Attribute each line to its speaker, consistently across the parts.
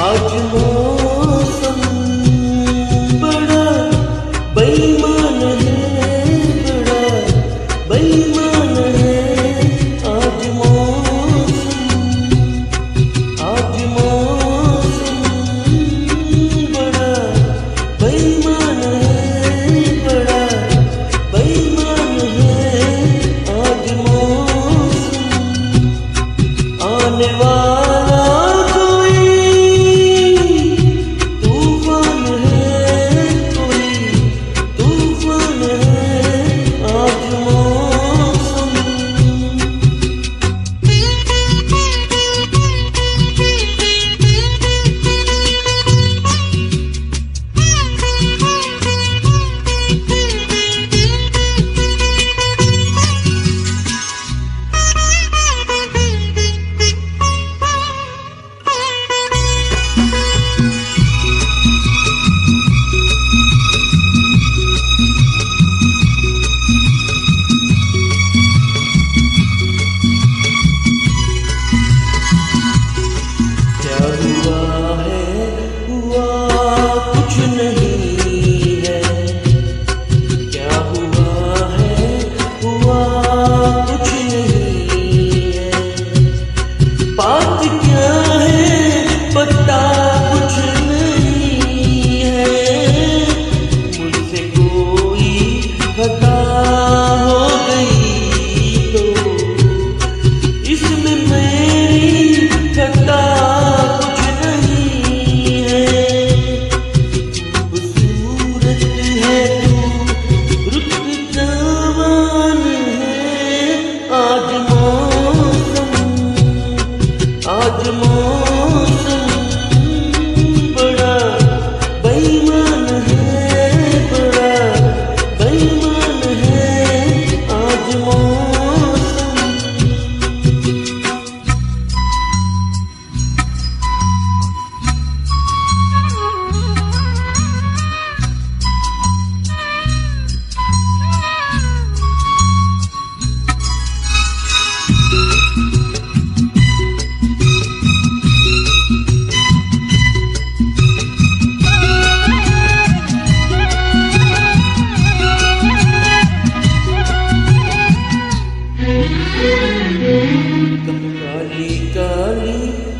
Speaker 1: आज मौसम बड़ा बेईमान है, बड़ा बेईमान है। आज मौसम बड़ा बेईमान है, बड़ा बेईमान है। आज मौसम आने वाला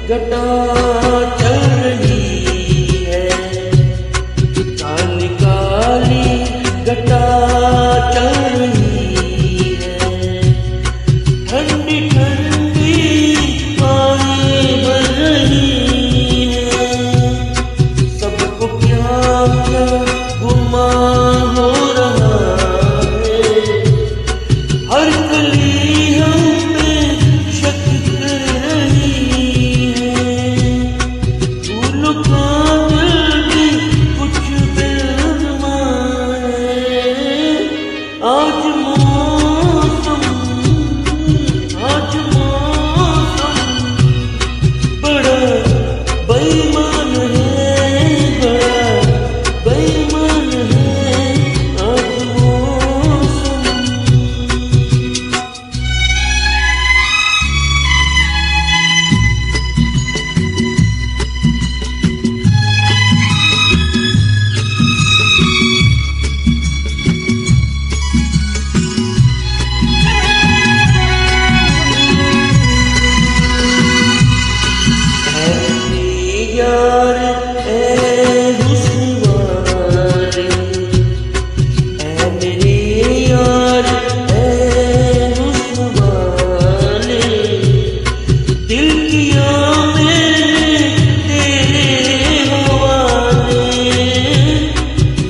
Speaker 1: घटा चल रही है, काली काली घटा चल रही है। ठंडी ठंडी हवाएं बह रही है, सबको क्या क्या गुमा हो रहा है। हर कली हम पे शक कर रही है, फूलों का दिल भी कुछ बेरमा है। आज मौसम बड़ा बेईमान है, बड़ा बेईमान है। आज मौसम यार ए हुस्न वाले, ए मेरे यार ए हुस्न वाले। दिल किया मैंने तेरे हवाले,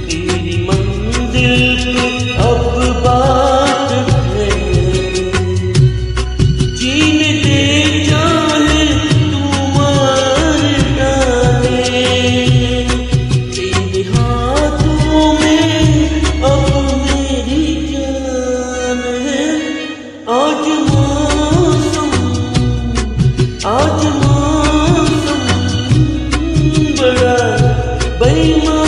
Speaker 1: तेरी मंजिल पे अब बात है। जीने दे चाहे तू मार डाले, तेरे हाथों में अब मेरी जान है। आज मौसम बड़ा बेईमान